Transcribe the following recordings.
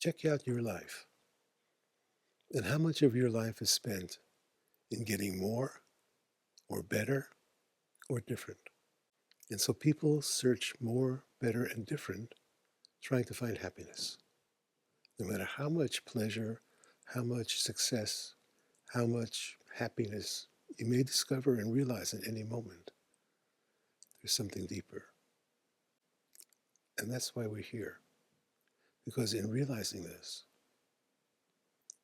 check out your life and how much of your life is spent in getting more or better or different. And so people search more, better, and different, trying to find happiness. No matter how much pleasure, how much success, how much happiness you may discover and realize at any moment, there's something deeper. And that's why we're here. Because in realizing this,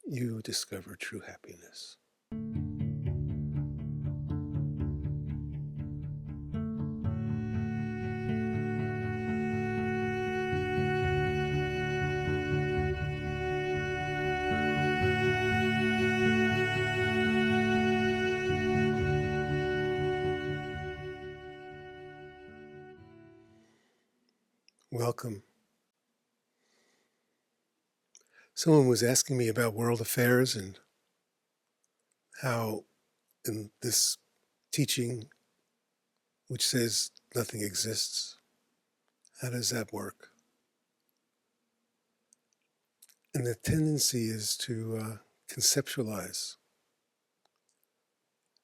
you discover true happiness. Welcome. Someone was asking me about world affairs and how in this teaching, which says nothing exists, how does that work? And the tendency is to conceptualize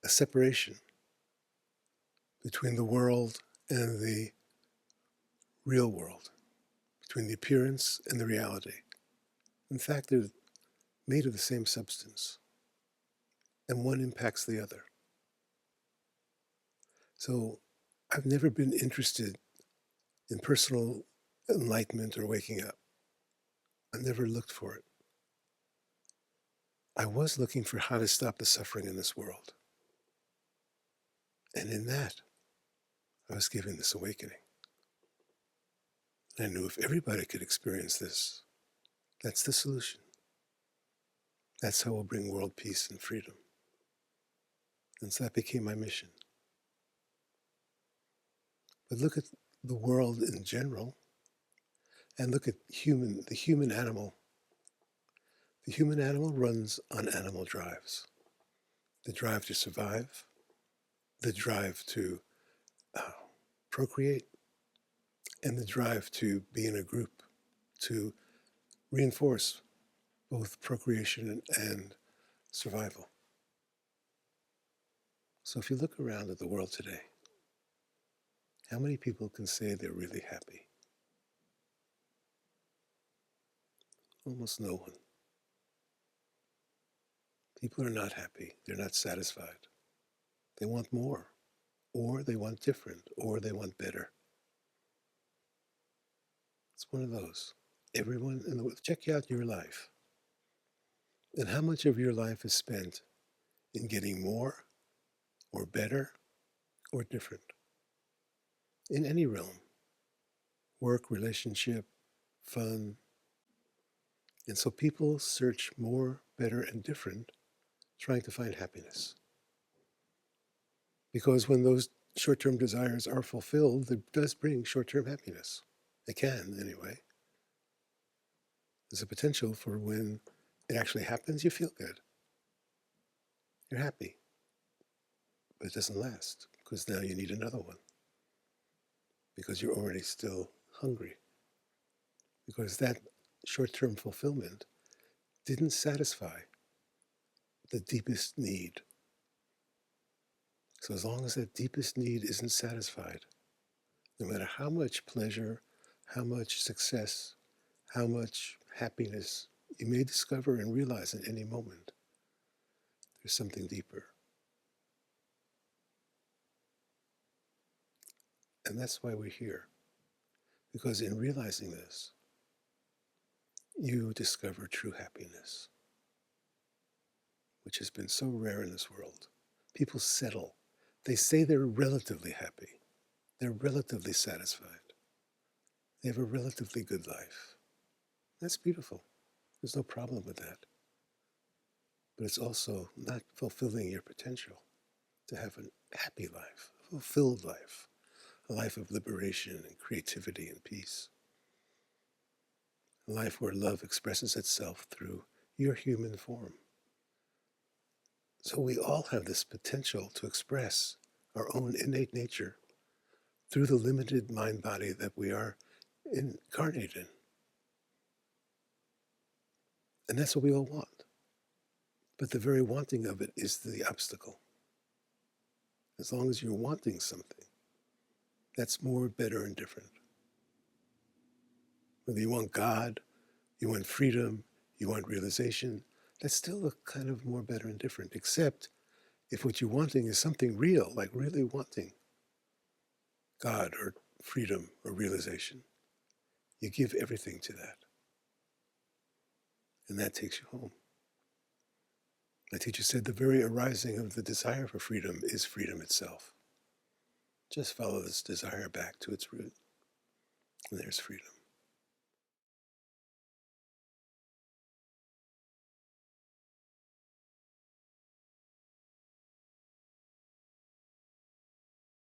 a separation between the world and the real world, between the appearance and the reality. In fact, they're made of the same substance, and one impacts the other. So I've never been interested in personal enlightenment or waking up. I never looked for it. I was looking for how to stop the suffering in this world. And in that, I was given this awakening. And I knew if everybody could experience this, that's the solution. That's how we'll bring world peace and freedom. And so that became my mission. But look at the world in general, and look at the human animal. The human animal runs on animal drives. The drive to survive, the drive to procreate, and the drive to be in a group, to reinforce both procreation and survival. So if you look around at the world today, how many people can say they're really happy? Almost no one. People are not happy. They're not satisfied. They want more, or they want different, or they want better. It's one of those. Everyone in the world, check out your life and how much of your life is spent in getting more or better or different in any realm, work, relationship, fun. And so people search more, better, and different, trying to find happiness. Because when those short-term desires are fulfilled, it does bring short-term happiness. It can, anyway. There's a potential for when it actually happens, you feel good. You're happy. But it doesn't last, because now you need another one. Because you're already still hungry. Because that short-term fulfillment didn't satisfy the deepest need. So as long as that deepest need isn't satisfied, no matter how much pleasure, how much success, how much happiness you may discover and realize at any moment, there's something deeper. And that's why we're here. Because in realizing this, you discover true happiness, which has been so rare in this world. People settle. They say they're relatively happy. They're relatively satisfied. They have a relatively good life. That's beautiful. There's no problem with that. But it's also not fulfilling your potential to have a happy life, a fulfilled life, a life of liberation and creativity and peace. A life where love expresses itself through your human form. So we all have this potential to express our own innate nature through the limited mind-body that we are incarnate in. And that's what we all want. But the very wanting of it is the obstacle. As long as you're wanting something, that's more, better, and different. Whether you want God, you want freedom, you want realization, that's still a kind of more, better, and different, except if what you're wanting is something real, like really wanting God or freedom or realization. You give everything to that. And that takes you home. My teacher said the very arising of the desire for freedom is freedom itself. Just follow this desire back to its root, and there's freedom.